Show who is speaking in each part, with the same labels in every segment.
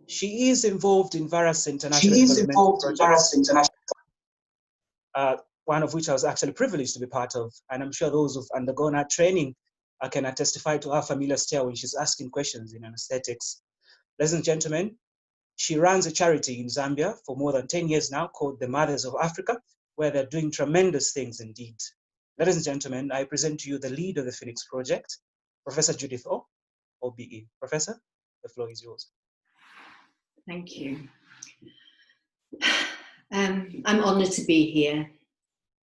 Speaker 1: She is involved in various international development projects, one of which I was actually privileged to be part of. And I'm sure those who've undergone her training can testify to her familiar stare when she's asking questions in anesthetics. Ladies and gentlemen, she runs a charity in Zambia for more than 10 years now called the Mothers of Africa, where they're doing tremendous things indeed. Ladies and gentlemen, I present to you the lead of the Phoenix Project, Professor Judith O, OBE. Professor, the floor is yours.
Speaker 2: Thank you. I'm honored to be here.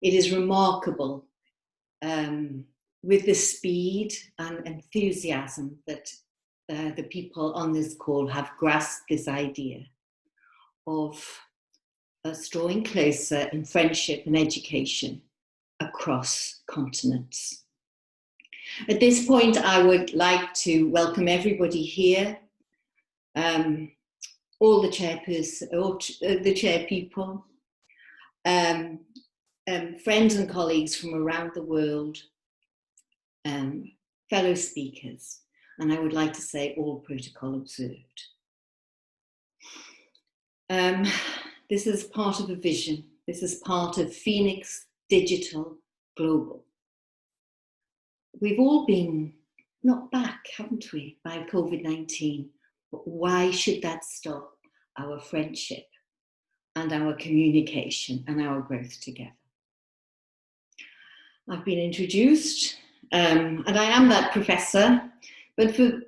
Speaker 2: It is remarkable with the speed and enthusiasm that the people on this call have grasped this idea of us drawing closer in friendship and education across continents. At this point, I would like to welcome everybody here, all the chairpersons, the chair people, friends and colleagues from around the world, fellow speakers, and I would like to say all protocol observed. This is part of a vision. This is part of Phoenix Digital Global. We've all been knocked back, haven't we, by COVID-19, but why should that stop our friendship and our communication and our growth together? I've been introduced, and I am that professor, but for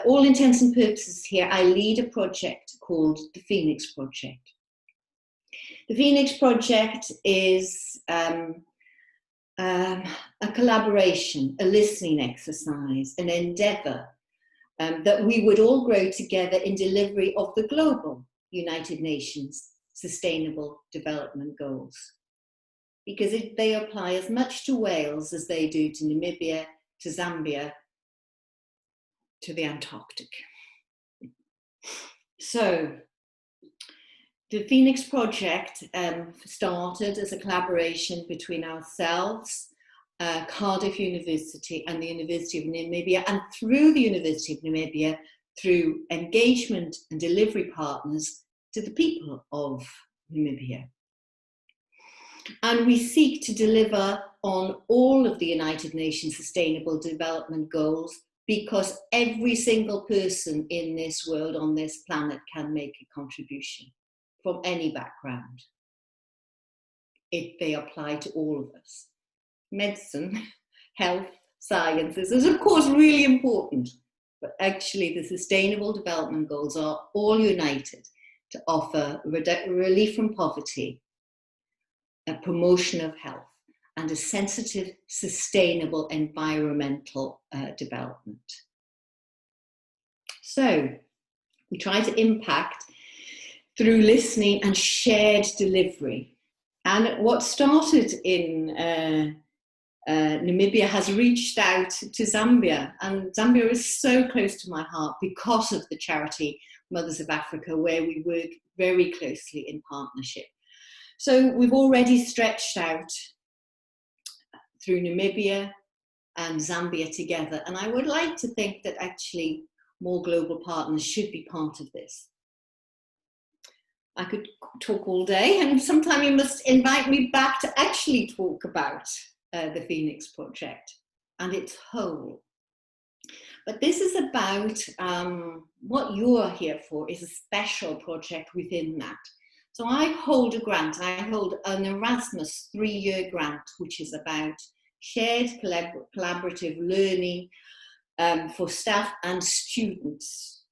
Speaker 2: all intents and purposes here, I lead a project called the Phoenix Project. The Phoenix Project is a collaboration, a listening exercise, an endeavour that we would all grow together in delivery of the global United Nations Sustainable Development Goals. Because they apply as much to Wales as they do to Namibia, to Zambia, to the Antarctic. So, the Phoenix Project started as a collaboration between ourselves, Cardiff University and the University of Namibia, and through the University of Namibia, through engagement and delivery partners to the people of Namibia. And we seek to deliver on all of the United Nations Sustainable Development Goals because every single person in this world, on this planet, can make a contribution from any background if they apply to all of us. Medicine, health, sciences is of course really important, but actually the Sustainable Development Goals are all united to offer relief from poverty, a promotion of health, and a sensitive, sustainable environmental development. So we try to impact through listening and shared delivery. And what started in Namibia has reached out to Zambia, and Zambia is so close to my heart because of the charity Mothers of Africa, where we work very closely in partnership. So we've already stretched out through Namibia and Zambia together, and I would like to think that actually more global partners should be part of this. I could talk all day, and sometime you must invite me back to actually talk about the Phoenix Project and its whole. But this is about what you're here for is a special project within that. So I hold a grant, I hold an Erasmus 3-year grant, which is about shared collaborative learning for staff and students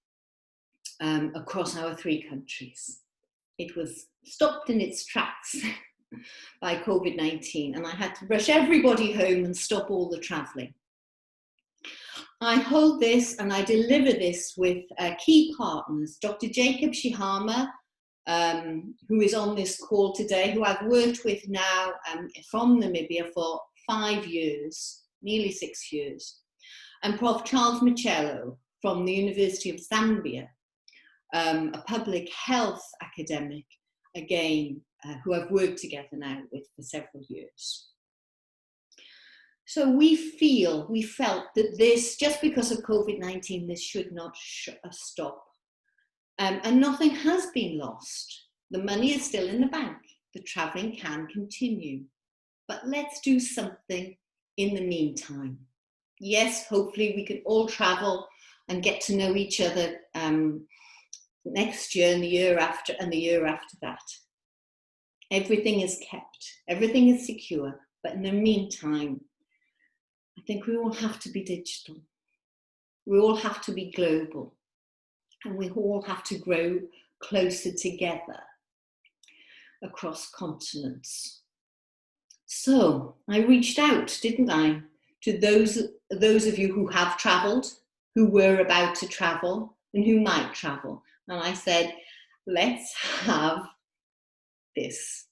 Speaker 2: across our 3 countries. It was stopped in its tracks by COVID-19, and I had to rush everybody home and stop all the travelling. I hold this and I deliver this with key partners, Dr. Jacob Shihama, who is on this call today, who I've worked with now from Namibia for 5 years, nearly 6 years, and Prof. Charles Michello from the University of Zambia, a public health academic, again, who I've worked together now with for several years. So we felt that this, just because of COVID-19, this should not stop. And nothing has been lost. The money is still in the bank. The travelling can continue. But let's do something in the meantime. Yes, hopefully we can all travel and get to know each other next year and the year after and the year after that. Everything is kept, everything is secure. But in the meantime, I think we all have to be digital. We all have to be global. And we all have to grow closer together across continents. So I reached out, didn't I, to those of you who have travelled, who were about to travel, and who might travel. And I said, let's have this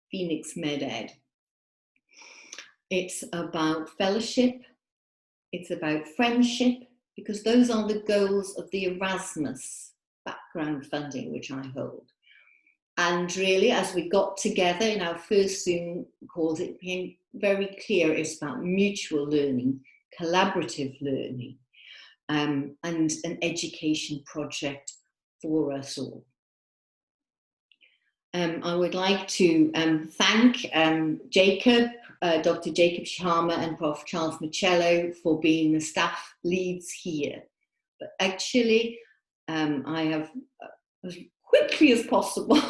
Speaker 2: Phoenix MedEd. It's about fellowship, it's about friendship, because those are the goals of the Erasmus background funding, which I hold. And really, as we got together in our first Zoom calls, it became very clear it's about mutual learning, collaborative learning, and an education project for us all. I would like to thank Jacob, Dr. Jacob Sharma and Prof. Charles Michello for being the staff leads here. But actually, I have, as quickly as possible,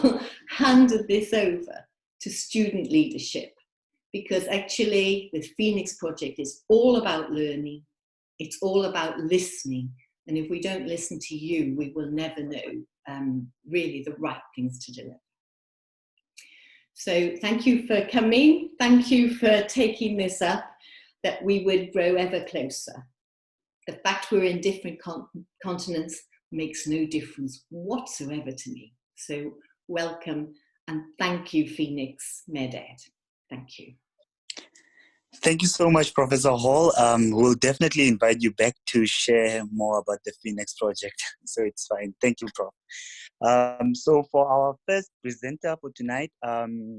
Speaker 2: handed this over to student leadership, because actually the Phoenix Project is all about learning, it's all about listening, and if we don't listen to you, we will never know really the right things to do. So thank you for coming, thank you for taking this up, that we would grow ever closer. The fact we're in different continents makes no difference whatsoever to me. So welcome and thank you, Phoenix MedEd. Thank you.
Speaker 3: Thank you so much, Professor Hall. We'll definitely invite you back to share more about the Phoenix project. So it's fine. Thank you, Prof. So for our first presenter for tonight,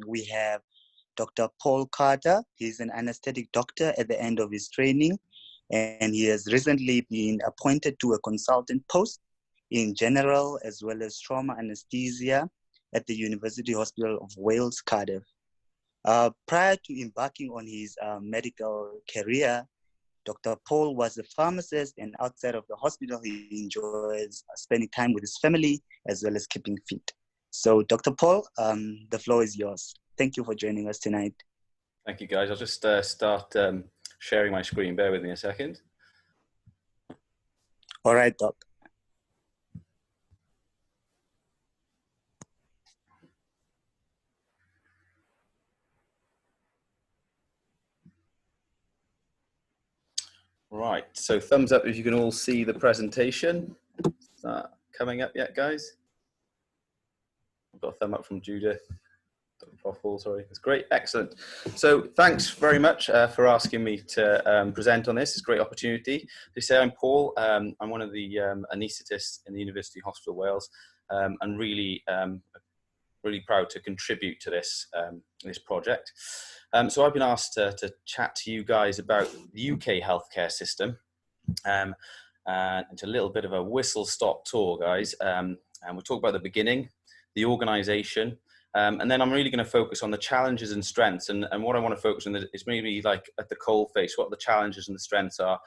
Speaker 3: we have Dr. Paul Carter. He's an anesthetic doctor at the end of his training, and he has recently been appointed to a consultant post in general as well as trauma anesthesia at the University Hospital of Wales, Cardiff. Prior to embarking on his medical career, Dr. Paul was a pharmacist, and outside of the hospital, he enjoys spending time with his family as well as keeping fit. So Dr. Paul, the floor is yours. Thank you for joining us tonight.
Speaker 4: Thank you, guys. I'll just start sharing my screen. Bear with me a second.
Speaker 3: All right, Doc.
Speaker 4: Right, so thumbs up if you can all see the presentation. Is that coming up yet, guys? I've got a thumb up from Judith. Prof. Hall, sorry. It's great, excellent. So thanks very much for asking me to present on this. It's a great opportunity. They say I'm Paul. I'm one of the anaesthetists in the University Hospital Wales, and really, really proud to contribute to this this project. So I've been asked to chat to you guys about the UK healthcare system, and it's a little bit of a whistle-stop tour, guys. And we'll talk about the beginning, the organisation, and then I'm really going to focus on the challenges and strengths. And what I want to focus on is maybe like at the coal face, what the challenges and the strengths are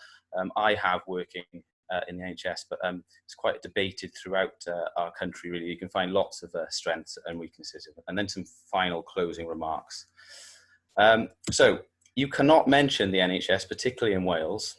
Speaker 4: I have working in the NHS, but it's quite debated throughout our country, really. You can find lots of strengths and weaknesses, and then some final closing remarks. So you cannot mention the NHS, particularly in Wales,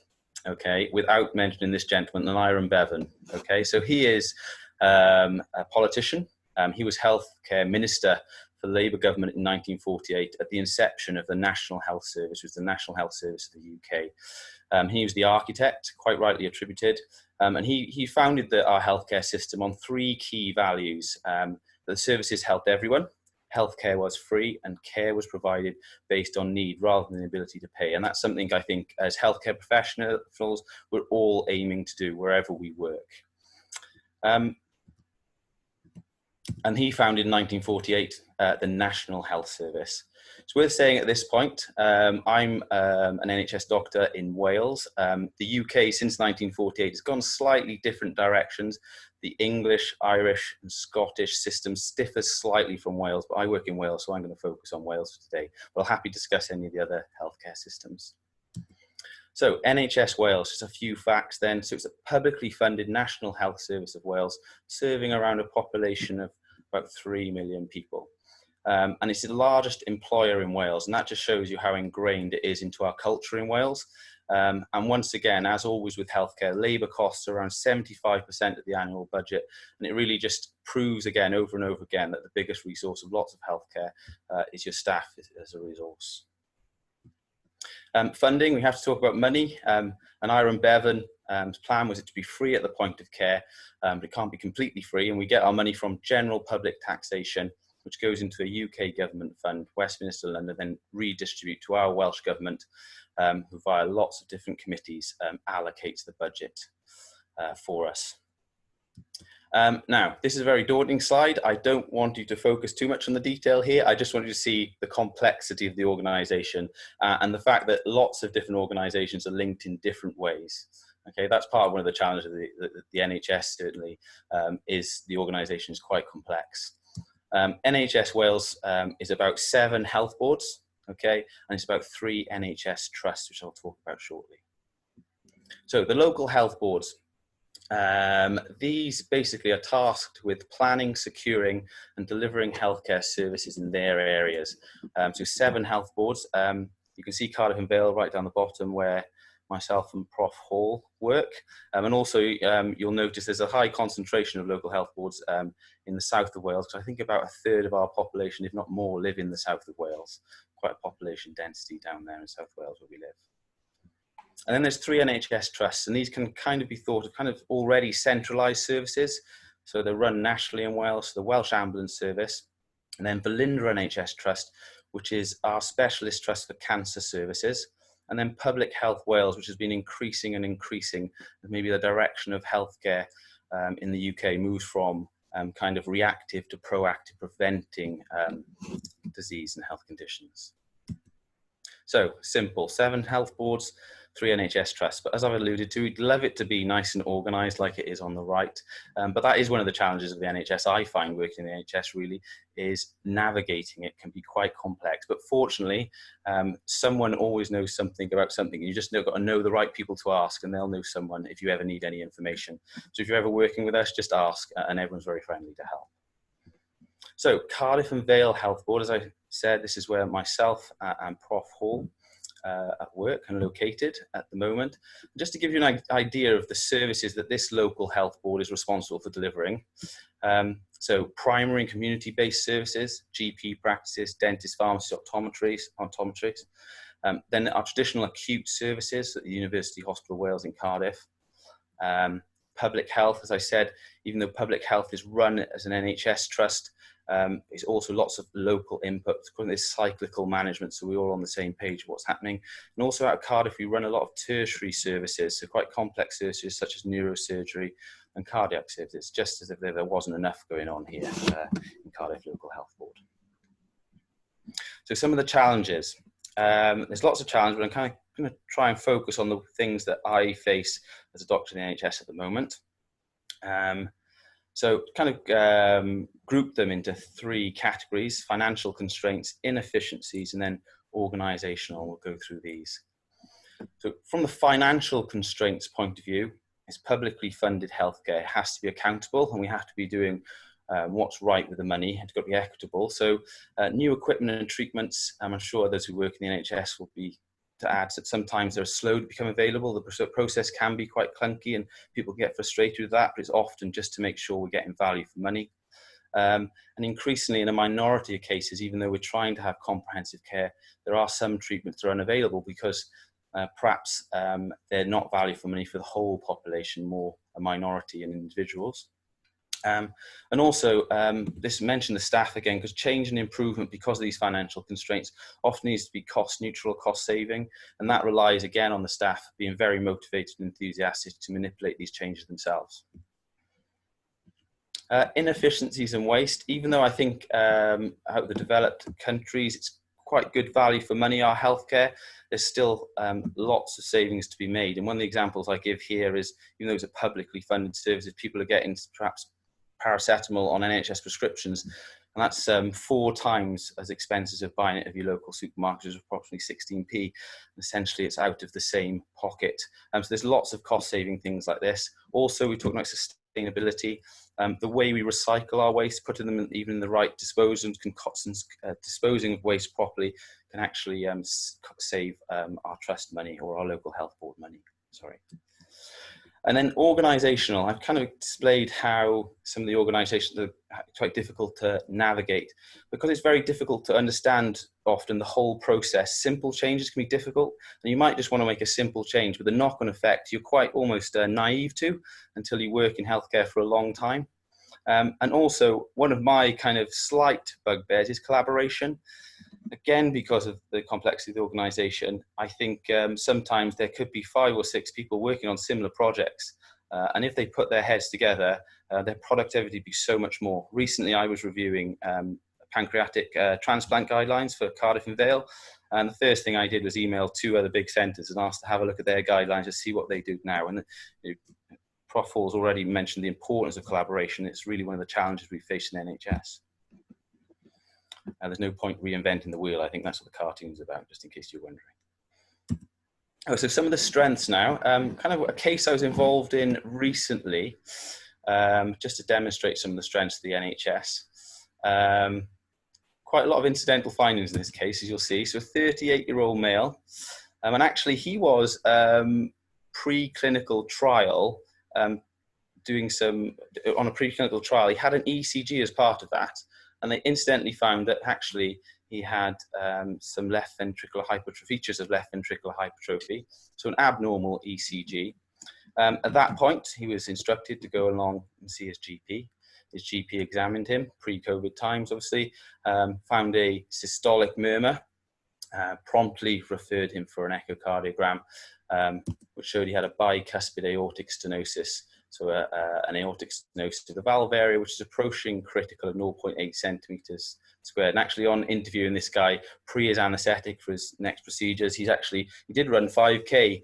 Speaker 4: okay, without mentioning this gentleman, Aneurin Bevan. Okay, so he is a politician. He was healthcare minister for the Labour government in 1948 at the inception of the National Health Service, which was the National Health Service of the UK. He was the architect, quite rightly attributed, and he founded our healthcare system on three key values. The services helped everyone, healthcare was free, and care was provided based on need rather than the ability to pay. And that's something I think as healthcare professionals, we're all aiming to do wherever we work. And he founded in 1948 the National Health Service. It's worth saying at this point, I'm an NHS doctor in Wales. The UK since 1948 has gone slightly different directions. The English, Irish and Scottish systems differ slightly from Wales, but I work in Wales, so I'm going to focus on Wales today. But I'll happy to discuss any of the other healthcare systems. So NHS Wales, just a few facts then. So it's a publicly funded National Health Service of Wales, serving around a population of about 3 million people. And it's the largest employer in Wales, and that just shows you how ingrained it is into our culture in Wales. And once again, as always with healthcare, labour costs are around 75% of the annual budget, and it really just proves again, over and over again, that the biggest resource of lots of healthcare is your staff as a resource. Funding, we have to talk about money. And Aaron Bevan's plan was it to be free at the point of care, but it can't be completely free. And we get our money from general public taxation, which goes into a UK government fund, Westminster, London, then redistribute to our Welsh government, who via lots of different committees allocates the budget for us. Now, this is a very daunting slide. I don't want you to focus too much on the detail here. I just want you to see the complexity of the organisation and the fact that lots of different organisations are linked in different ways. Okay, that's part of one of the challenges of the NHS, certainly, is the organisation is quite complex. NHS Wales is about 7 health boards, okay, and it's about 3 NHS trusts, which I'll talk about shortly. So the local health boards, these basically are tasked with planning, securing and delivering healthcare services in their areas. So 7 health boards. You can see Cardiff and Vale right down the bottom where myself and Prof Hall work. And also you'll notice there's a high concentration of local health boards in the south of Wales, because I think about 1/3 of our population, if not more, live in the south of Wales. Quite a population density down there in South Wales where we live. And then there's 3 NHS trusts, and these can kind of be thought of kind of already centralised services. So they're run nationally in Wales, the Welsh Ambulance Service, and then Velindre NHS Trust, which is our specialist trust for cancer services, and then Public Health Wales, which has been increasing and increasing. Maybe the direction of healthcare in the UK moves from kind of reactive to proactive, preventing disease and health conditions. So simple, 7 health boards, 3 NHS trusts. But as I've alluded to, we'd love it to be nice and organised like it is on the right. But that is one of the challenges of the NHS. I find working in the NHS really is navigating it can be quite complex. But fortunately, someone always knows something about something. You just got to know the right people to ask, and they'll know someone if you ever need any information. So if you're ever working with us, just ask, and everyone's very friendly to help. So Cardiff and Vale Health Board, as I said, this is where myself and Prof Hall at work and located at the moment. Just to give you an idea of the services that this local health board is responsible for delivering. So primary and community-based services, GP practices, dentists, pharmacists, optometrists. Then our traditional acute services at the University Hospital Wales in Cardiff. Public health, as I said, even though public health is run as an NHS trust, there's also lots of local input. There's cyclical management, so we're all on the same page of what's happening. And also out of Cardiff, we run a lot of tertiary services, so quite complex services such as neurosurgery and cardiac services, just as if there wasn't enough going on here in Cardiff Local Health Board. So some of the challenges. There's lots of challenges, but I'm kind of going to try and focus on the things that I face as a doctor in the NHS at the moment. So kind of group them into 3 categories: financial constraints, inefficiencies, and then organisational. We'll go through these. So from the financial constraints point of view, it's publicly funded healthcare. It has to be accountable, and we have to be doing what's right with the money. It's got to be equitable. So new equipment and treatments, I'm sure those who work in the NHS will be to add that sometimes they're slow to become available. The process can be quite clunky and people get frustrated with that, but it's often just to make sure we're getting value for money. And increasingly in a minority of cases, even though we're trying to have comprehensive care, there are some treatments that are unavailable because perhaps they're not value for money for the whole population, more a minority and individuals. And also, this mentioned the staff again, because change and improvement, because of these financial constraints, often needs to be cost neutral, cost saving, and that relies again on the staff being very motivated and enthusiastic to manipulate these changes themselves. Inefficiencies and waste, even though I think out the developed countries it's quite good value for money, our healthcare, there's still lots of savings to be made. And one of the examples I give here is, even though it's a publicly funded service, if people are getting perhaps paracetamol on NHS prescriptions, and that's 4 times as expensive as buying it at your local supermarket, which is approximately 16p. Essentially, it's out of the same pocket. So there's lots of cost-saving things like this. Also, we're talking about sustainability. The way we recycle our waste, putting them even in the right disposals, disposing of waste properly can actually save our trust money or our local health board money. Sorry. And then organisational, I've kind of displayed how some of the organisations are quite difficult to navigate because it's very difficult to understand often the whole process. Simple changes can be difficult, and you might just want to make a simple change, but the knock-on effect you're quite almost naive to until you work in healthcare for a long time. And also, one of my kind of slight bugbears is collaboration. Again, because of the complexity of the organisation, I think sometimes there could be 5 or 6 people working on similar projects. And if they put their heads together, their productivity would be so much more. Recently, I was reviewing pancreatic transplant guidelines for Cardiff and Vale. And the first thing I did was email 2 other big centres and asked to have a look at their guidelines to see what they do now. And Prof. Hall's already mentioned the importance of collaboration. It's really one of the challenges we face in the NHS. There's no point reinventing the wheel. I think that's what the cartoon's about, just in case you're wondering. Oh, so some of the strengths now, kind of a case I was involved in recently, just to demonstrate some of the strengths of the NHS. Quite a lot of incidental findings in this case, as you'll see. So a 38-year-old male, and actually he was preclinical trial, doing on a preclinical trial, he had an ECG as part of that. And they incidentally found that actually he had some left ventricular hypertrophy, features of left ventricular hypertrophy, so an abnormal ECG. At that point, he was instructed to go along and see his GP. His GP examined him, pre-COVID times obviously, found a systolic murmur, promptly referred him for an echocardiogram, which showed he had a bicuspid aortic stenosis. So an aortic stenosis of the valve area, which is approaching critical at 0.8 centimeters squared. And actually on interviewing this guy, pre his anesthetic for his next procedures, he did run 5K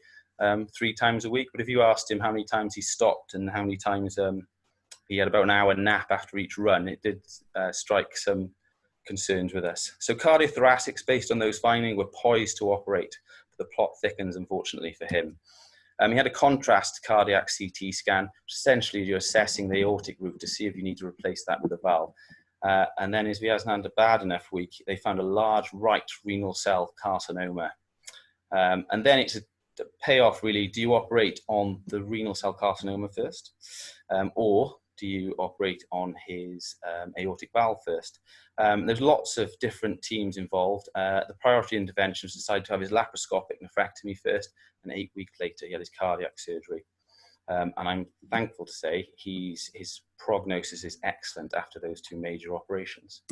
Speaker 4: 3 times a week. But if you asked him how many times he stopped and how many times he had about an hour nap after each run, it did strike some concerns with us. So cardiothoracics, based on those findings, were poised to operate. The plot thickens, unfortunately, for him. He had a contrast cardiac CT scan, which essentially you're assessing the aortic root to see if you need to replace that with a valve. And then, as we hasn't had a bad enough week, they found a large right renal cell carcinoma. And then it's a payoff, really. Do you operate on the renal cell carcinoma first? Or do you operate on his aortic valve first? There's lots of different teams involved. The priority intervention was decided to have his laparoscopic nephrectomy first, and 8 weeks later he had his cardiac surgery. And I'm thankful to say his prognosis is excellent after those 2 major operations.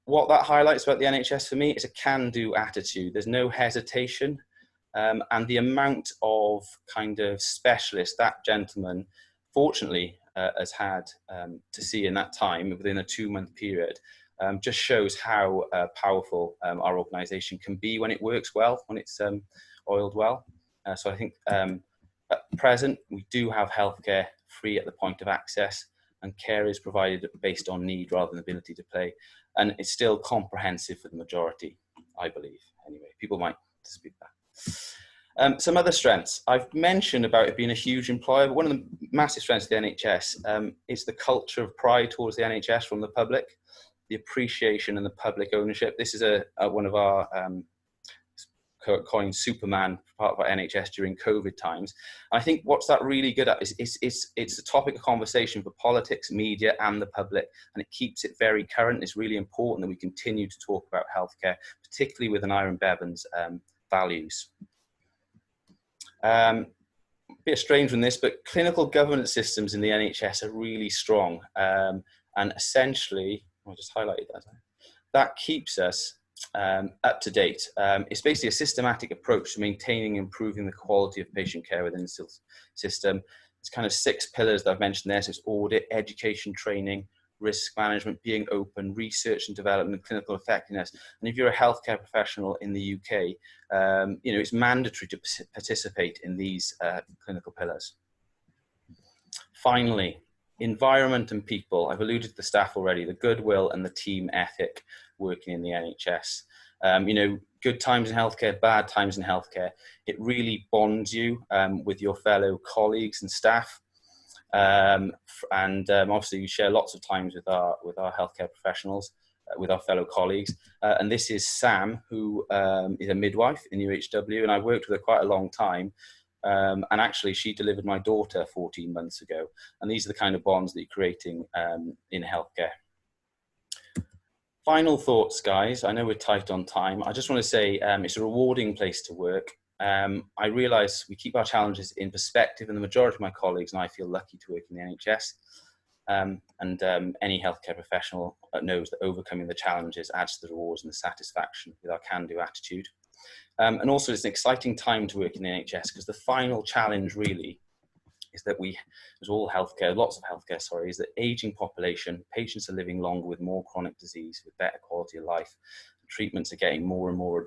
Speaker 4: What that highlights about the NHS for me is a can-do attitude. There's no hesitation, and the amount of kind of specialists that gentleman, fortunately, has had to see in that time within a 2-month period, just shows how powerful our organisation can be when it works well, when it's oiled well. So I think at present we do have healthcare free at the point of access, and care is provided based on need rather than ability to pay, and it's still comprehensive for the majority, I believe. Anyway, people might dispute that. Some other strengths. I've mentioned about it being a huge employer, but one of the massive strengths of the NHS is the culture of pride towards the NHS from the public, the appreciation and the public ownership. This is one of our coined Superman part of our NHS during COVID times. And I think what's that really good at is it's a topic of conversation for politics, media and the public, and it keeps it very current. It's really important that we continue to talk about healthcare, particularly with an Iron Bevan's values. A bit strange from this, but clinical governance systems in the NHS are really strong, and essentially, I just highlighted that keeps us up to date. It's basically a systematic approach to maintaining and improving the quality of patient care within the system. It's kind of 6 pillars that I've mentioned there. So it's audit, education, training, risk management, being open, research and development, clinical effectiveness. And if you're a healthcare professional in the UK, it's mandatory to participate in these clinical pillars. Finally, environment and people. I've alluded to the staff already, the goodwill and the team ethic working in the NHS. Good times in healthcare, bad times in healthcare. It really bonds you with your fellow colleagues and staff. Obviously we share lots of times with our healthcare professionals, with our fellow colleagues. And this is Sam, who is a midwife in UHW, and I've worked with her quite a long time. And actually she delivered my daughter 14 months ago. And these are the kind of bonds that you're creating in healthcare. Final thoughts, guys. I know we're tight on time. I just want to say it's a rewarding place to work. I realise we keep our challenges in perspective, and the majority of my colleagues and I feel lucky to work in the NHS. Any healthcare professional knows that overcoming the challenges adds to the rewards and the satisfaction with our can-do attitude. And also it's an exciting time to work in the NHS, because the final challenge really is that lots of healthcare, is that aging population, patients are living longer with more chronic disease, with better quality of life. Treatments are getting more and more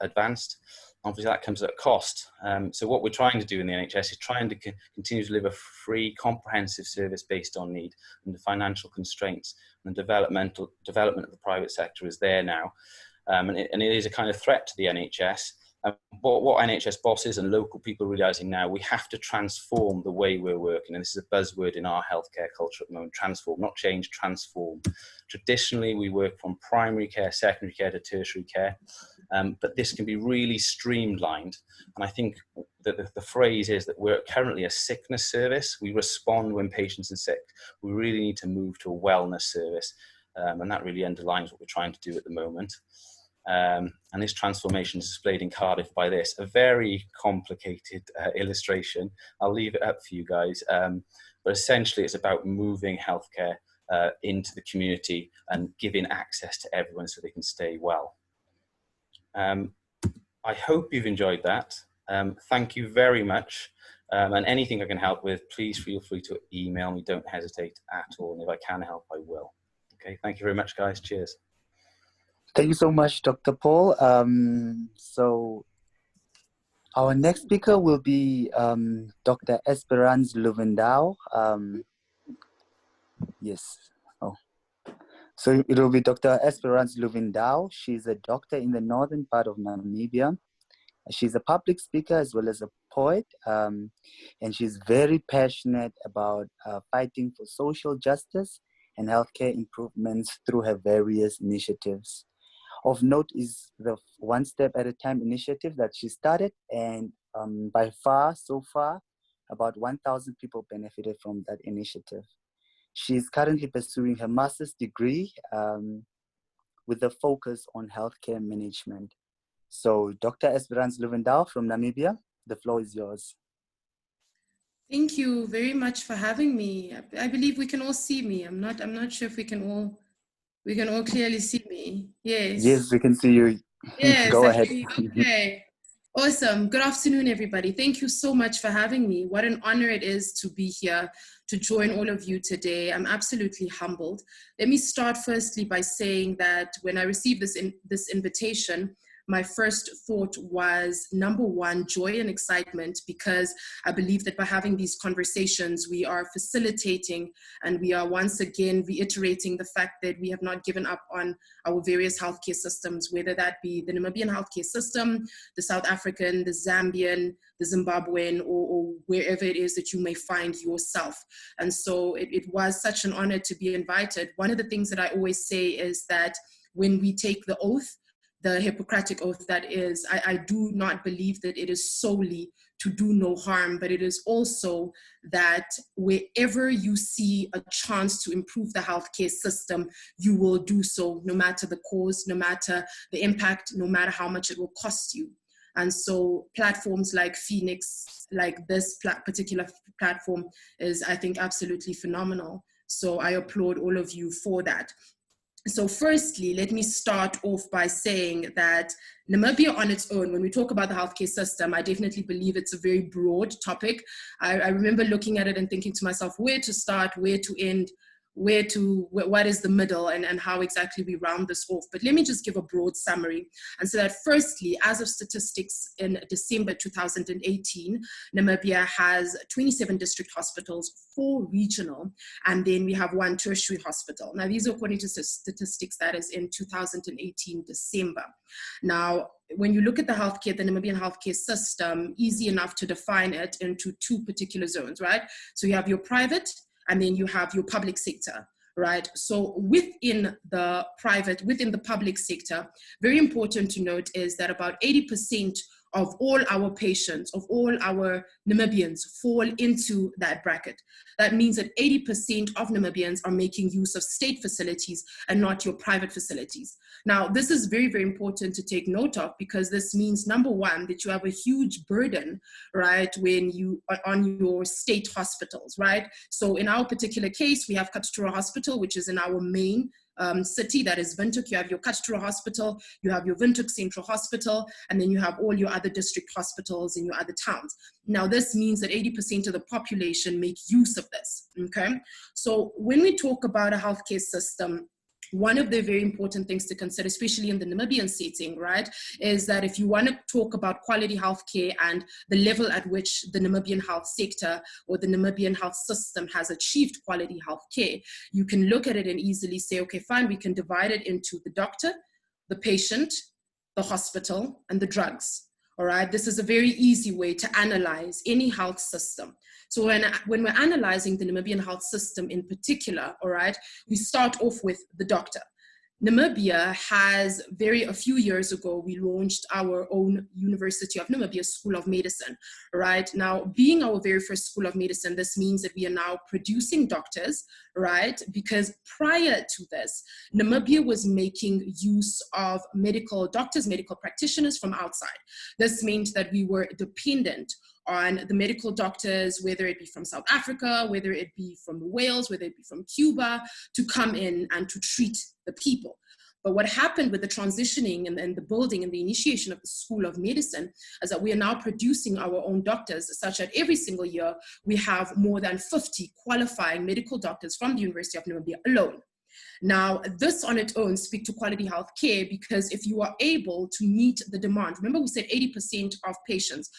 Speaker 4: advanced. Obviously that comes at a cost. So what we're trying to do in the NHS is trying to continue to deliver free, comprehensive service based on need, and the financial constraints and the development of the private sector is there now. And it is a kind of threat to the NHS. What NHS bosses and local people are realising now, we have to transform the way we're working. And this is a buzzword in our healthcare culture at the moment: transform, not change, transform. Traditionally, we work from primary care, secondary care to tertiary care. But this can be really streamlined. And I think that the phrase is that we're currently a sickness service. We respond when patients are sick. We really need to move to a wellness service. And that really underlines what we're trying to do at the moment. And this transformation is displayed in Cardiff by this, a very complicated illustration. I'll leave it up for you guys. But essentially it's about moving healthcare into the community and giving access to everyone so they can stay well. I hope you've enjoyed that. Thank you very much. And anything I can help with, please feel free to email me. Don't hesitate at all. And if I can help, I will. Okay, thank you very much, guys. Cheers.
Speaker 3: Thank you so much, Dr. Paul. So our next speaker will be Dr. Esperance Luvendau. Yes. Oh. So it will be Dr. Esperance Luvendau. She's a doctor in the northern part of Namibia. She's a public speaker as well as a poet, and she's very passionate about fighting for social justice and healthcare improvements through her various initiatives. Of note is the One Step at a Time initiative that she started, and so far, about 1,000 people benefited from that initiative. She's currently pursuing her master's degree with a focus on healthcare management. So Dr. Esperance Luvendau from Namibia, the floor is yours.
Speaker 5: Thank you very much for having me. I believe we can all see me. I'm not sure if we can all clearly see me. Yes.
Speaker 3: Yes, we can see you.
Speaker 5: Yes.
Speaker 3: Go ahead.
Speaker 5: Okay. Awesome. Good afternoon, everybody. Thank you so much for having me. What an honor it is to be here, to join all of you today. I'm absolutely humbled. Let me start firstly by saying that when I received this invitation, my first thought was, number one, joy and excitement, because I believe that by having these conversations, we are facilitating and we are once again reiterating the fact that we have not given up on our various healthcare systems, whether that be the Namibian healthcare system, the South African, the Zambian, the Zimbabwean, or wherever it is that you may find yourself. And so it was such an honor to be invited. One of the things that I always say is that when we take the oath, the Hippocratic oath, that is, I do not believe that it is solely to do no harm, but it is also that wherever you see a chance to improve the healthcare system, you will do so, no matter the cause, no matter the impact, no matter how much it will cost you. And so platforms like Phoenix, like this particular platform, is, I think, absolutely phenomenal. So I applaud all of you for that. So firstly, let me start off by saying that Namibia on its own, when we talk about the healthcare system, I definitely believe it's a very broad topic. I remember looking at it and thinking to myself, where to start, where to end, what is the middle, and how exactly we round this off. But let me just give a broad summary. And so that firstly, as of statistics in December 2018, Namibia has 27 district hospitals, 4 regional, and then we have 1 tertiary hospital. Now, these are according to statistics that is in 2018 December. Now, when you look at the Namibian healthcare system, easy enough to define it into 2 particular zones, right? So you have your private, and then you have your public sector, right? So within the public sector, very important to note is that about 80% of all our patients, of all our Namibians fall into that bracket. That means that 80% of Namibians are making use of state facilities and not your private facilities. Now, this is very, very important to take note of, because this means, number one, that you have a huge burden, right, when you are on your state hospitals, right? So in our particular case, we have Katutura Hospital, which is in our main city, that is Windhoek. You have your Katutura Hospital, you have your Windhoek Central Hospital, and then you have all your other district hospitals in your other towns. Now, this means that 80% of the population make use of this, okay? So when we talk about a healthcare system, one of the very important things to consider, especially in the Namibian setting, right, is that if you want to talk about quality healthcare and the level at which the Namibian health sector or the Namibian health system has achieved quality healthcare, you can look at it and easily say, okay, fine, we can divide it into the doctor, the patient, the hospital, and the drugs. All right, this is a very easy way to analyze any health system. So when we're analyzing the Namibian health system in particular, all right, we start off with the doctor. Namibia has a few years ago, we launched our own University of Namibia School of Medicine, right? Now, being our very first School of Medicine, this means that we are now producing doctors, right? Because prior to this, Namibia was making use of medical doctors, medical practitioners from outside. This meant that we were dependent on the medical doctors, whether it be from South Africa, whether it be from Wales, whether it be from Cuba, to come in and to treat the people. But what happened with the transitioning and the building and the initiation of the School of Medicine is that we are now producing our own doctors, such that every single year we have more than 50 qualifying medical doctors from the University of Namibia alone. Now, this on its own speaks to quality health care, because if you are able to meet the demand, remember we said 80% of patients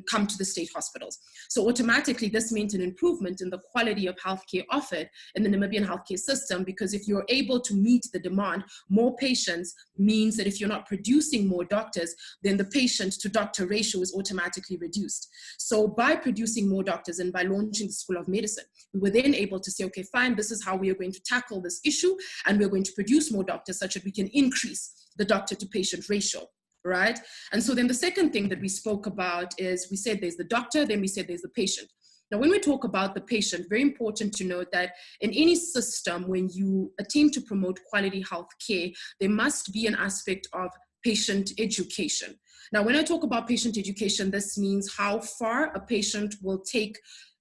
Speaker 5: come to the state hospitals. So automatically this means an improvement in the quality of healthcare offered in the Namibian healthcare system, because if you're able to meet the demand, more patients means that if you're not producing more doctors, then the patient to doctor ratio is automatically reduced. So by producing more doctors and by launching the School of Medicine, we were then able to say, okay, fine, this is how we are going to tackle this issue, and we're going to produce more doctors such that we can increase the doctor to patient ratio, right? And so then the second thing that we spoke about is, we said there's the doctor, then we said there's the patient. Now, when we talk about the patient, very important to note that in any system, when you attempt to promote quality health care, there must be an aspect of patient education. Now, when I talk about patient education, this means how far a patient will take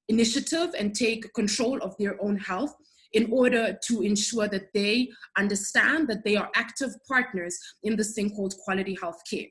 Speaker 5: initiative and take control of their own health in order to ensure that they understand that they are active partners in this thing called quality health care.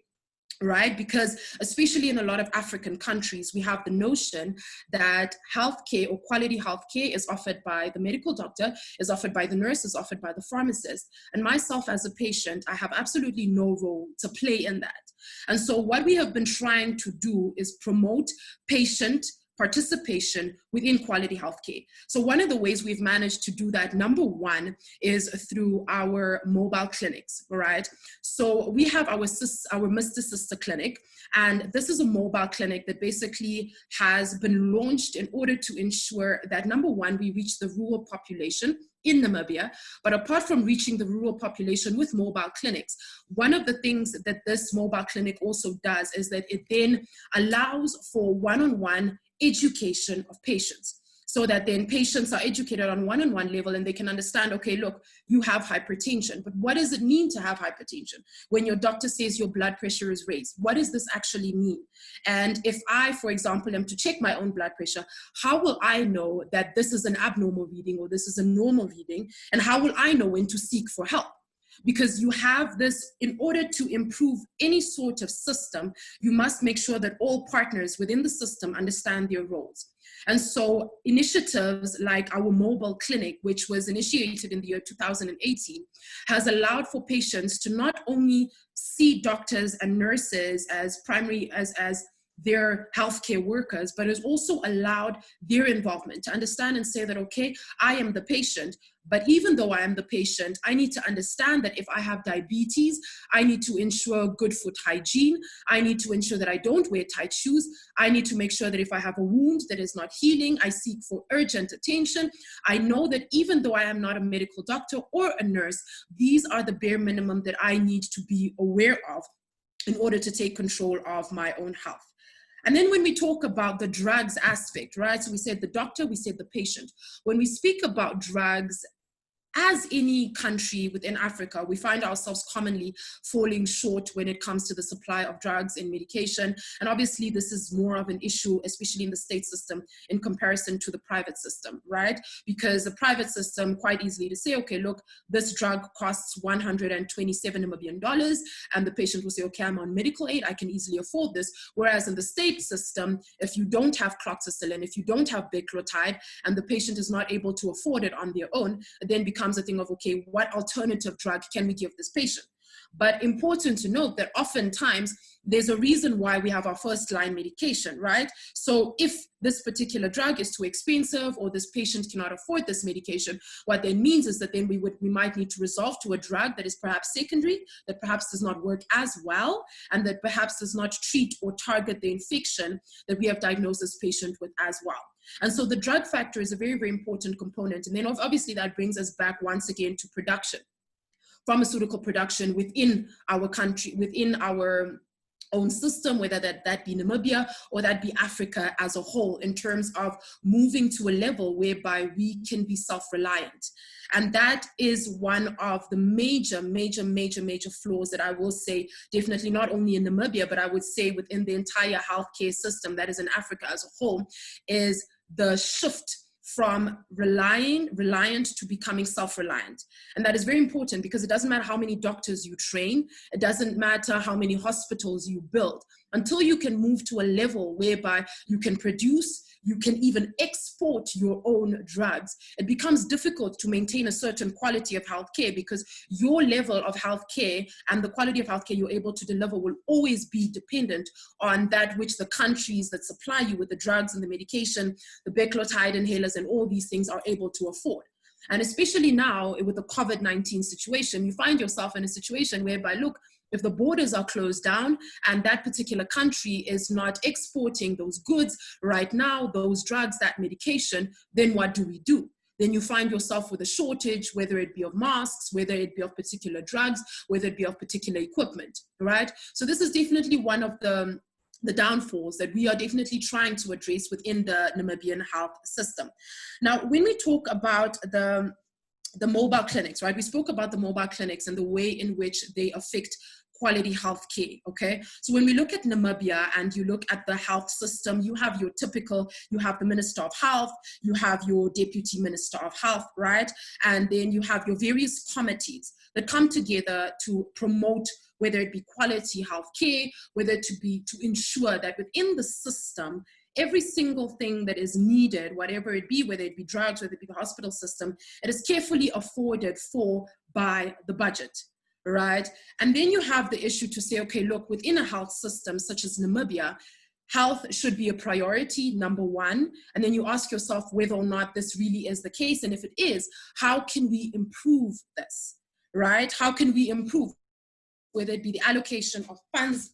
Speaker 5: Right? Because especially in a lot of African countries, we have the notion that healthcare or quality healthcare is offered by the medical doctor, is offered by the nurse, is offered by the pharmacist. And myself as a patient, I have absolutely no role to play in that. And so what we have been trying to do is promote patient participation within quality healthcare. So one of the ways we've managed to do that, number one, is through our mobile clinics, right? So we have our Mr. Sister Clinic, and this is a mobile clinic that basically has been launched in order to ensure that, number one, we reach the rural population in Namibia. But apart from reaching the rural population with mobile clinics, one of the things that this mobile clinic also does is that it then allows for one-on-one education of patients. so that then patients are educated on one-on-one level and they can understand, okay, look, you have hypertension, but what does it mean to have hypertension? When your doctor says your blood pressure is raised, what does this actually mean? And if I, for example, am to check my own blood pressure, how will I know that this is an abnormal reading or this is a normal reading? And how will I know when to seek for help? Because you have this, in order to improve any sort of system, you must make sure that all partners within the system understand their roles. And so initiatives like our mobile clinic, which was initiated in the year 2018, has allowed for patients to not only see doctors and nurses as as their healthcare workers, but has also allowed their involvement to understand and say that, okay, I am the patient, but even though I am the patient, I need to understand that if I have diabetes, I need to ensure good foot hygiene. I need to ensure that I don't wear tight shoes. I need to make sure that if I have a wound that is not healing, I seek for urgent attention. I know that even though I am not a medical doctor or a nurse, these are the bare minimum that I need to be aware of in order to take control of my own health. And then when we talk about the drugs aspect, right? So we said the doctor, we said the patient. When we speak about drugs, as any country within Africa, we find ourselves commonly falling short when it comes to the supply of drugs and medication. And obviously this is more of an issue, especially in the state system in comparison to the private system, right? Because the private system quite easily to say, okay, look, this drug costs $127 million. And the patient will say, okay, I'm on medical aid, I can easily afford this. Whereas in the state system, if you don't have cloxacillin, if you don't have beclotide, and the patient is not able to afford it on their own, it then becomes a thing of, okay, what alternative drug can we give this patient? But important to note that oftentimes there's a reason why we have our first line medication, right? So if this particular drug is too expensive or this patient cannot afford this medication, what that means is that then we might need to resolve to a drug that is perhaps secondary, that perhaps does not work as well, and that perhaps does not treat or target the infection that we have diagnosed this patient with as well. And so the drug factor is a very, very important component. And then obviously that brings us back once again to production, pharmaceutical production within our country, within our own system, whether that be Namibia or that be Africa as a whole, in terms of moving to a level whereby we can be self-reliant. And that is one of the major flaws that I will say, definitely not only in Namibia, but I would say within the entire healthcare system that is in Africa as a whole, is the shift from reliant to becoming self-reliant. And that is very important because it doesn't matter how many doctors you train, it doesn't matter how many hospitals you build, until you can move to a level whereby you can produce, you can even export your own drugs, it becomes difficult to maintain a certain quality of healthcare, because your level of healthcare and the quality of healthcare you're able to deliver will always be dependent on that which the countries that supply you with the drugs and the medication, the beclotide inhalers and all these things are able to afford. And especially now with the COVID-19 situation, you find yourself in a situation whereby, look, if the borders are closed down and that particular country is not exporting those goods right now, those drugs, that medication, then what do we do? Then you find yourself with a shortage, whether it be of masks, whether it be of particular drugs, whether it be of particular equipment, right? So this is definitely one of the downfalls that we are definitely trying to address within the Namibian health system. Now, when we talk about the mobile clinics, right? We spoke about the mobile clinics and the way in which they affect quality health care, okay? So when we look at Namibia and you look at the health system, you have your typical, you have the Minister of Health, you have your Deputy Minister of Health, right? And then you have your various committees that come together to promote, whether it be quality health care, whether to ensure that within the system, every single thing that is needed, whatever it be, whether it be drugs, whether it be the hospital system, it is carefully afforded for by the budget, right? And then you have the issue to say, okay, look, within a health system such as Namibia, health should be a priority, number one. And then you ask yourself whether or not this really is the case. And if it is, how can we improve this, right? How can we improve, whether it be the allocation of funds,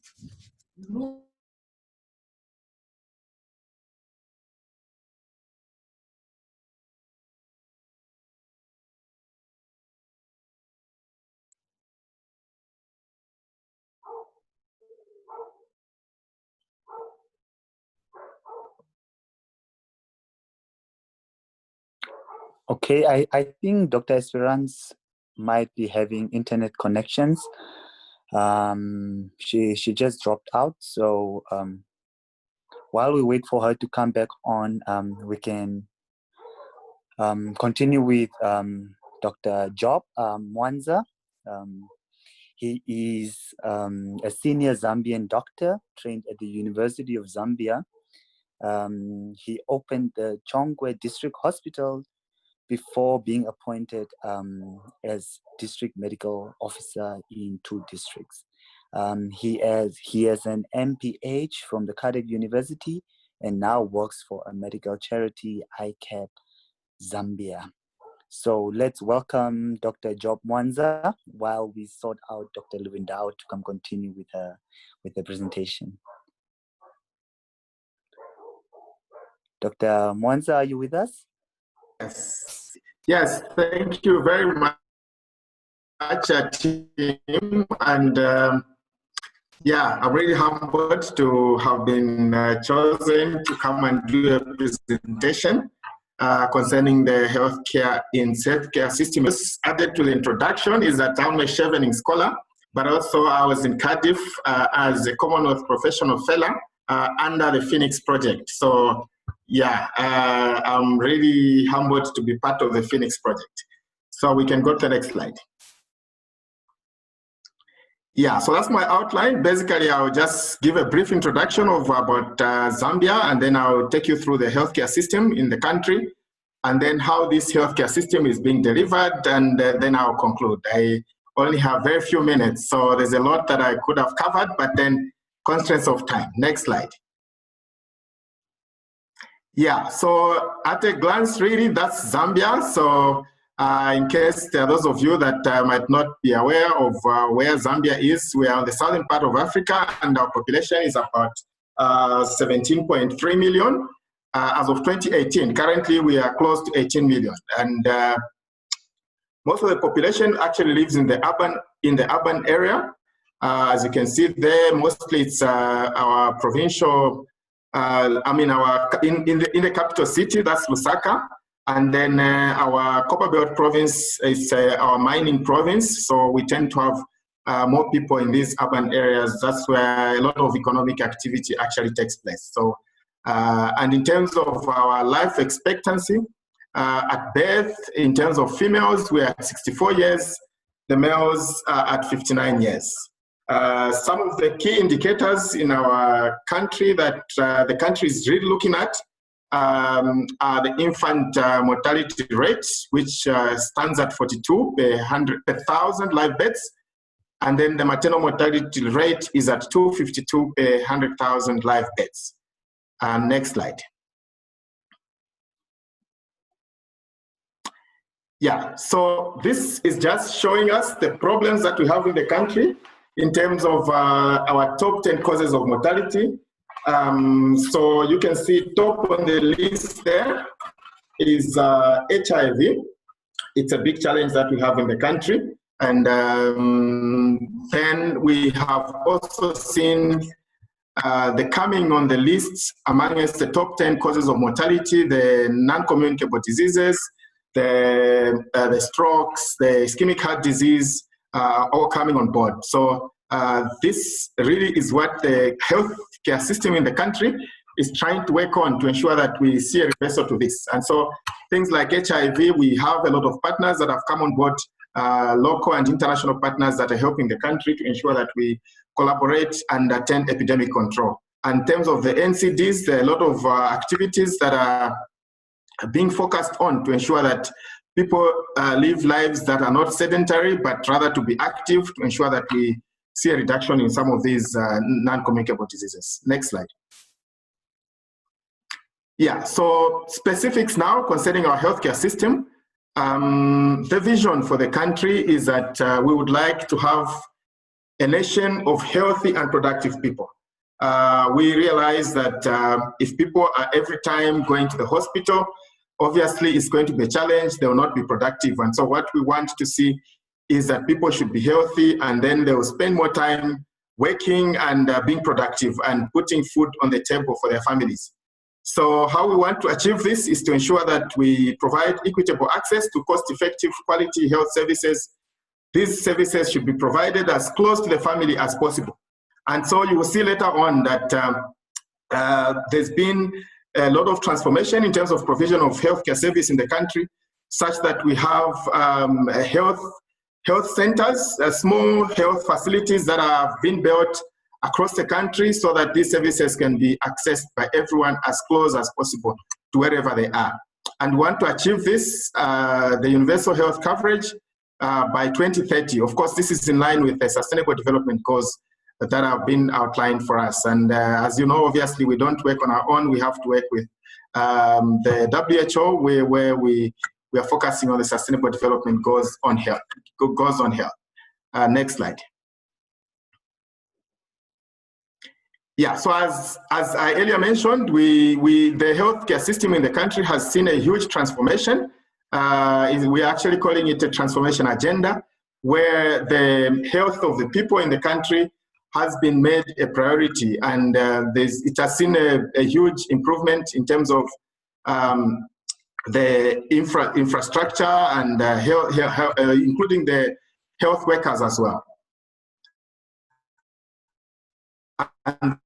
Speaker 3: Okay, I think Dr. Esperance might be having internet connections. She just dropped out, so while we wait for her to come back on, we can continue with Dr. Job Mwanza. He is a senior Zambian doctor trained at the University of Zambia. He opened the Chongwe District Hospital before being appointed as district medical officer in 2 districts. He has an MPH from the Cardiff University and now works for a medical charity, ICAP Zambia. So let's welcome Dr. Job Mwanza while we sort out Dr. Luvindao to come continue with the presentation. Dr. Mwanza, are you with us?
Speaker 6: Yes, thank you very much, team. And yeah, I'm really humbled to have been chosen to come and do a presentation concerning the healthcare in healthcare system. Added to the introduction is that I'm a Chevening scholar, but also I was in Cardiff as a Commonwealth Professional Fellow under the Phoenix Project. So yeah, I'm really humbled to be part of the Phoenix Project. So we can go to the next slide. Yeah, so that's my outline. Basically, I'll just give a brief introduction of about Zambia, and then I'll take you through the healthcare system in the country, and then how this healthcare system is being delivered, and then I'll conclude. I only have very few minutes, so there's a lot that I could have covered, but then constraints of time. Next slide. Yeah, so at a glance, really, that's Zambia. So in case there are those of you that might not be aware of where Zambia is, we are on the southern part of Africa, and our population is about 17.3 million as of 2018. Currently, we are close to 18 million. And most of the population actually lives in the urban area. As you can see there, mostly it's our provincial, in the capital city, that's Lusaka. And then our Copperbelt province is our mining province. So we tend to have more people in these urban areas. That's where a lot of economic activity actually takes place. So, and in terms of our life expectancy, at birth, in terms of females, we are at 64 years. The males are at 59 years. Some of the key indicators in our country that the country is really looking at are the infant mortality rate, which stands at 42 per 1,000 live births. And then the maternal mortality rate is at 252 per 100,000 live births. Next slide. Yeah, so this is just showing us the problems that we have in the country in terms of our top 10 causes of mortality. So you can see top on the list there is HIV. It's a big challenge that we have in the country. And then we have also seen the coming on the list amongst the top 10 causes of mortality, the non-communicable diseases, the strokes, the ischemic heart disease, all coming on board. So this really is what the healthcare system in the country is trying to work on to ensure that we see a reversal to this. And so things like HIV, we have a lot of partners that have come on board, local and international partners that are helping the country to ensure that we collaborate and attend epidemic control. And in terms of the NCDs, there are a lot of activities that are being focused on to ensure that people live lives that are not sedentary, but rather to be active to ensure that we see a reduction in some of these non-communicable diseases. Next slide. Yeah, so specifics now concerning our healthcare system. The vision for the country is that we would like to have a nation of healthy and productive people. We realize that if people are every time going to the hospital, obviously it's going to be a challenge, they will not be productive. And so what we want to see is that people should be healthy, and then they will spend more time working and being productive and putting food on the table for their families. So how we want to achieve this is to ensure that we provide equitable access to cost-effective quality health services. These services should be provided as close to the family as possible. And so you will see later on that there's been a lot of transformation in terms of provision of healthcare service in the country, such that we have health centers, small health facilities that have been built across the country so that these services can be accessed by everyone as close as possible to wherever they are. And we want to achieve this, the universal health coverage, by 2030. Of course, this is in line with the Sustainable Development Goals that have been outlined for us. And as you know, obviously, we don't work on our own. We have to work with the WHO, where we are focusing on the Sustainable Development Goals on health. Next slide. Yeah, so as I earlier mentioned, the healthcare system in the country has seen a huge transformation. We're actually calling it a transformation agenda, where the health of the people in the country has been made a priority, and it has seen a huge improvement in terms of the infrastructure and including the health workers as well. And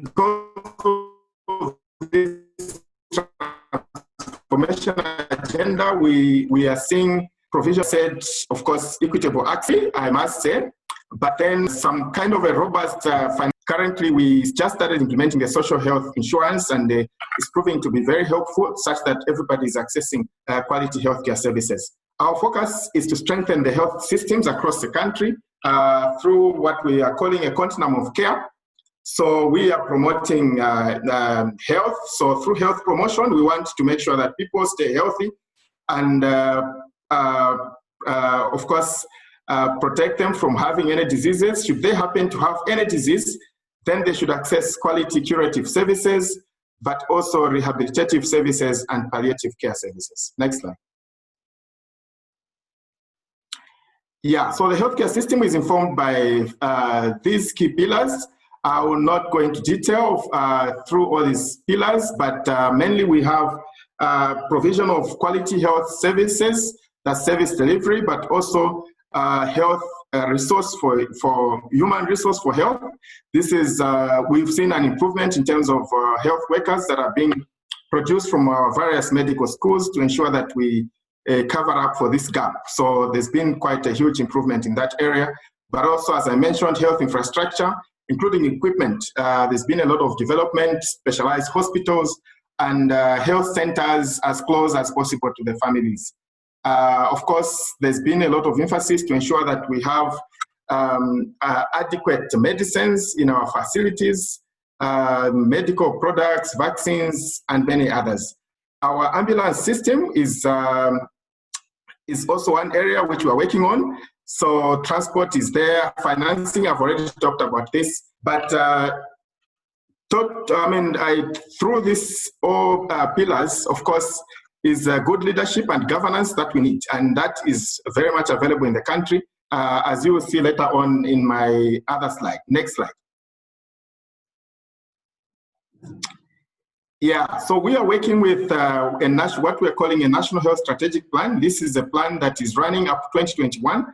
Speaker 6: because of this transformation agenda, we are seeing provision said, of course, equitable access, I must say, but then some kind of a robust currently, we just started implementing the social health insurance, and it's proving to be very helpful, such that everybody is accessing quality healthcare services. Our focus is to strengthen the health systems across the country through what we are calling a continuum of care. So we are promoting health. So through health promotion, we want to make sure that people stay healthy and, of course, protect them from having any diseases. Should they happen to have any disease, then they should access quality curative services, but also rehabilitative services and palliative care services. Next slide. Yeah, so the healthcare system is informed by these key pillars. I will not go into detail through all these pillars, but mainly we have provision of quality health services, that's service delivery, but also health resource for human resource for health. This is, we've seen an improvement in terms of health workers that are being produced from our various medical schools to ensure that we cover up for this gap. So there's been quite a huge improvement in that area. But also, as I mentioned, health infrastructure, including equipment. There's been a lot of development, specialized hospitals, and health centers as close as possible to the families. Of course, there's been a lot of emphasis to ensure that we have adequate medicines in our facilities, medical products, vaccines, and many others. Our ambulance system is also one area which we're working on. So transport is there, financing, I've already talked about this, but through these all pillars, of course, is good leadership and governance that we need, and that is very much available in the country, as you will see later on in my other slide. Next slide. Yeah, so we are working with what we're calling a National Health Strategic Plan. This is a plan that is running up to 2021,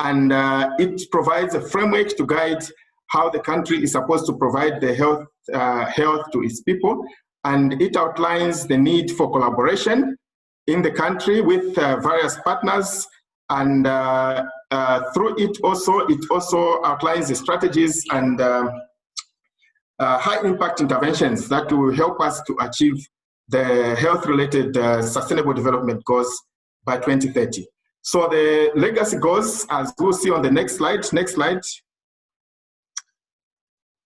Speaker 6: and it provides a framework to guide how the country is supposed to provide the health to its people. And it outlines the need for collaboration in the country with various partners. And through it also outlines the strategies and high impact interventions that will help us to achieve the health-related sustainable development goals by 2030. So the legacy goals, as we'll see on the next slide.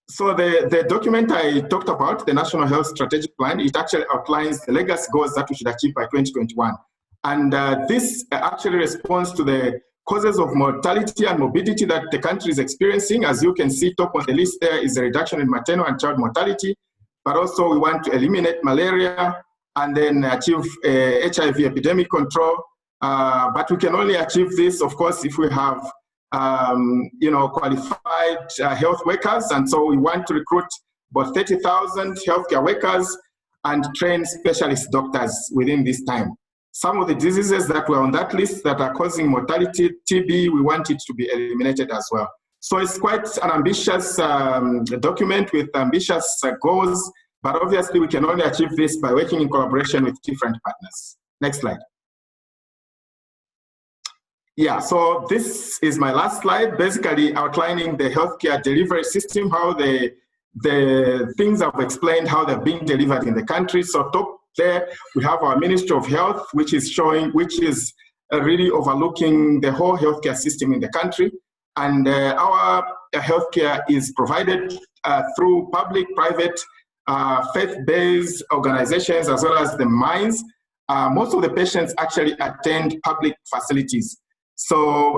Speaker 6: So the document I talked about, the National Health Strategic Plan, it actually outlines the legacy goals that we should achieve by 2021. And this actually responds to the causes of mortality and morbidity that the country is experiencing. As you can see, top of the list there is a reduction in maternal and child mortality, but also we want to eliminate malaria and then achieve HIV epidemic control, But we can only achieve this, of course, if we have qualified health workers. And so we want to recruit about 30,000 healthcare workers and train specialist doctors within this time. Some of the diseases that were on that list that are causing mortality, TB, we want it to be eliminated as well. So it's quite an ambitious document with ambitious goals, but obviously we can only achieve this by working in collaboration with different partners. Next slide. Yeah, so this is my last slide, basically outlining the healthcare delivery system, how the things I've explained, how they're being delivered in the country. So top there, we have our Ministry of Health, which is really overlooking the whole healthcare system in the country. And our healthcare is provided through public, private, faith-based organizations, as well as the mines. Most of the patients actually attend public facilities. So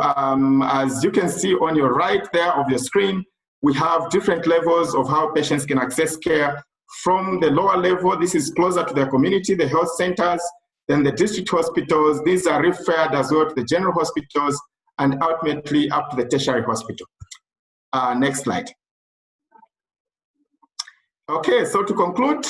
Speaker 6: as you can see on your right there of your screen, we have different levels of how patients can access care. From the lower level, this is closer to their community, the health centers, then the district hospitals. These are referred as well to the general hospitals, and ultimately up to the tertiary hospital. Next slide. Okay, so to conclude,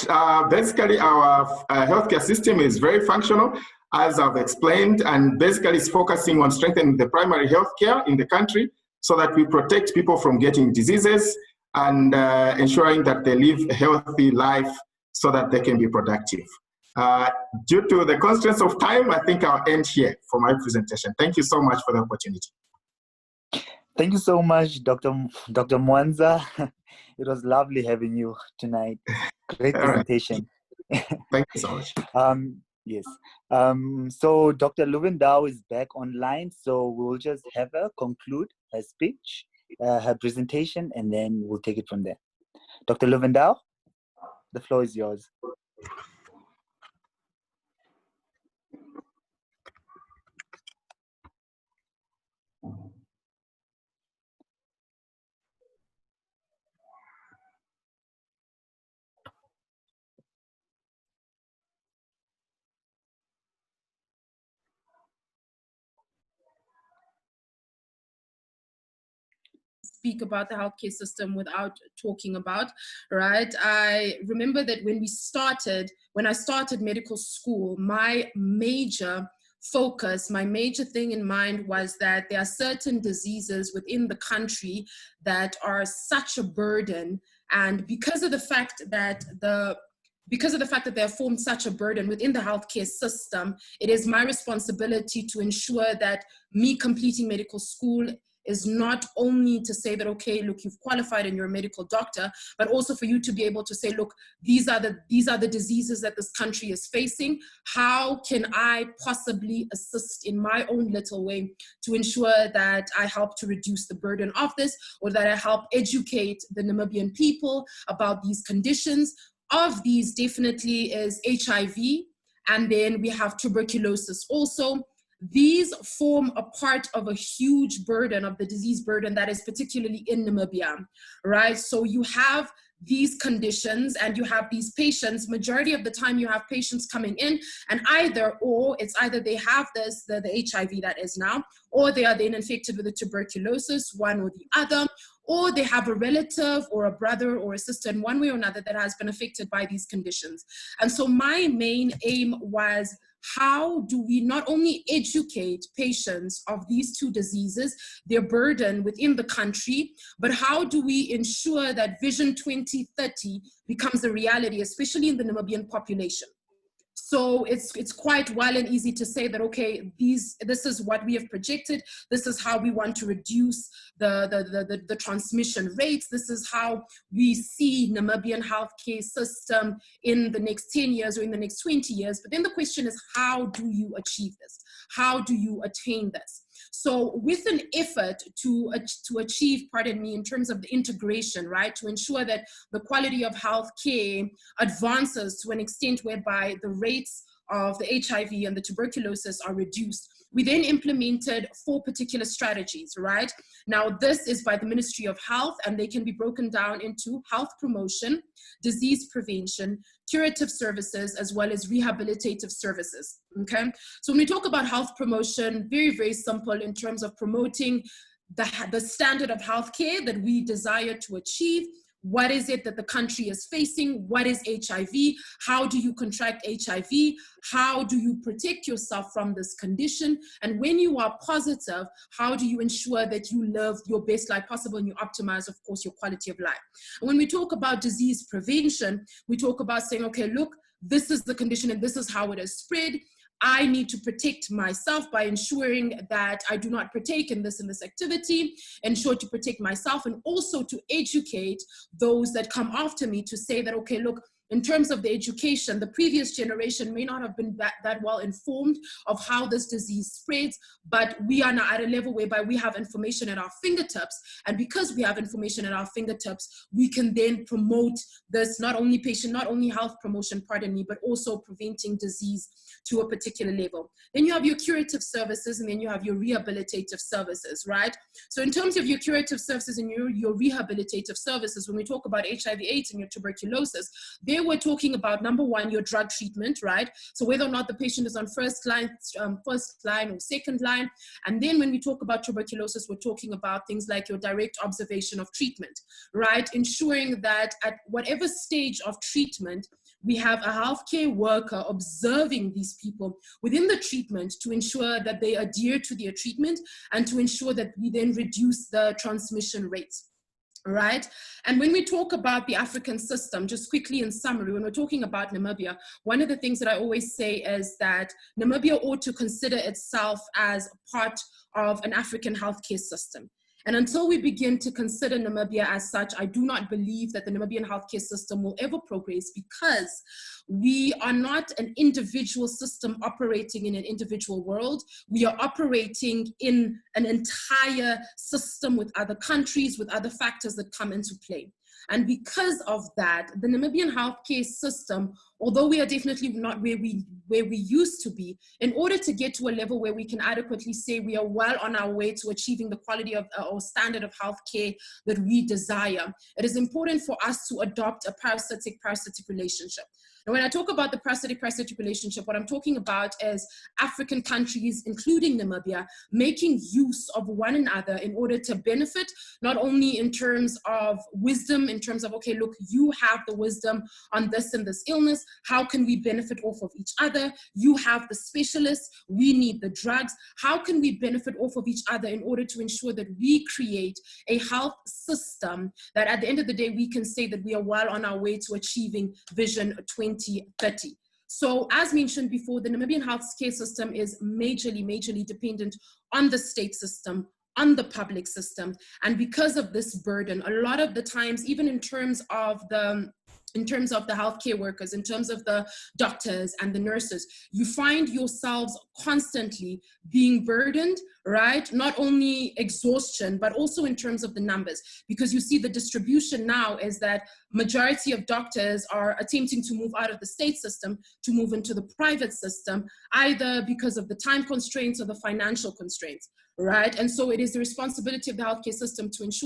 Speaker 6: basically our healthcare system is very functional, as I've explained, and basically it's focusing on strengthening the primary healthcare in the country so that we protect people from getting diseases and ensuring that they live a healthy life so that they can be productive. Due to the constraints of time, I think I'll end here for my presentation. Thank you so much for the opportunity.
Speaker 3: Thank you so much, Dr. Mwanza. It was lovely having you tonight. Great presentation.
Speaker 6: Thank you so much.
Speaker 3: Yes. So Dr. Luvendao is back online, so we'll just have her conclude her speech, her presentation, and then we'll take it from there. Dr. Luvendao, the floor is yours.
Speaker 5: Speak about the healthcare system without talking about, right? I remember that when I started medical school, my major focus, my major thing in mind was that there are certain diseases within the country that are such a burden, and because of the fact that they have formed such a burden within the healthcare system, it is my responsibility to ensure that me completing medical school is not only to say that, okay, look, you've qualified and you're a medical doctor, but also for you to be able to say, look, these are the diseases that this country is facing. How can I possibly assist in my own little way to ensure that I help to reduce the burden of this, or that I help educate the Namibian people about these conditions? Of these definitely is HIV, and then we have tuberculosis also. These form a part of a huge burden of the disease burden that is particularly in Namibia, right? So you have these conditions and you have these patients. Majority of the time you have patients coming in, and it's either they have the HIV that is now, or they are then infected with the tuberculosis, one or the other, or they have a relative or a brother or a sister in one way or another that has been affected by these conditions. And so my main aim was, how do we not only educate patients of these two diseases, their burden within the country, but how do we ensure that Vision 2030 becomes a reality, especially in the Namibian population? So it's quite well and easy to say that, okay, this is what we have projected. This is how we want to reduce the transmission rates. This is how we see Namibian healthcare system in the next 10 years or in the next 20 years. But then the question is, how do you achieve this? How do you attain this? So with an effort to achieve, in terms of the integration, right, to ensure that the quality of health care advances to an extent whereby the rates of the HIV and the tuberculosis are reduced, We then implemented 4 particular strategies, right? Now, this is by the Ministry of Health, and they can be broken down into health promotion, disease prevention, curative services, as well as rehabilitative services, okay? So when we talk about health promotion, very, very simple in terms of promoting the standard of healthcare that we desire to achieve. What is it that the country is facing? What is HIV? How do you contract HIV? How do you protect yourself from this condition? And when you are positive, how do you ensure that you live your best life possible and you optimize, of course, your quality of life? And when we talk about disease prevention, we talk about saying, okay, look, this is the condition and this is how it is spread. I need to protect myself by ensuring that I do not partake in this activity, ensure to protect myself, and also to educate those that come after me to say that, okay, look, in terms of the education, the previous generation may not have been that well informed of how this disease spreads, but we are now at a level whereby we have information at our fingertips. And because we have information at our fingertips, we can then promote this, not only health promotion, pardon me, but also preventing disease to a particular level. Then you have your curative services, and then you have your rehabilitative services, right? So in terms of your curative services and your rehabilitative services, when we talk about HIV/AIDS and your tuberculosis, they were talking about, number one, your drug treatment, right? So whether or not the patient is on first line or second line. And then when we talk about tuberculosis, we're talking about things like your direct observation of treatment, right? Ensuring that at whatever stage of treatment, we have a healthcare worker observing these people within the treatment to ensure that they adhere to their treatment and to ensure that we then reduce the transmission rates. Right? And when we talk about the African system, just quickly in summary, when we're talking about Namibia, one of the things that I always say is that Namibia ought to consider itself as part of an African healthcare system. And until we begin to consider Namibia as such, I do not believe that the Namibian healthcare system will ever progress, because we are not an individual system operating in an individual world. We are operating in an entire system with other countries, with other factors that come into play. And because of that, the Namibian healthcare system, although we are definitely not where we used to be, in order to get to a level where we can adequately say we are well on our way to achieving the quality of or standard of healthcare that we desire, it is important for us to adopt a parasitic relationship. And when I talk about the parasitic relationship, what I'm talking about is African countries, including Namibia, making use of one another in order to benefit, not only in terms of wisdom, in terms of, okay, look, you have the wisdom on this and this illness, how can we benefit off of each other? You have the specialists, we need the drugs. How can we benefit off of each other in order to ensure that we create a health system that at the end of the day, we can say that we are well on our way to achieving Vision 2030. So as mentioned before, the Namibian healthcare system is majorly dependent on the state system, on the public system. And because of this burden, a lot of the times, even in terms of the healthcare workers, in terms of the doctors and the nurses, you find yourselves constantly being burdened, right? Not only exhaustion, but also in terms of the numbers, because you see the distribution now is that majority of doctors are attempting to move out of the state system to move into the private system, either because of the time constraints or the financial constraints, right? And so it is the responsibility of the healthcare system to ensure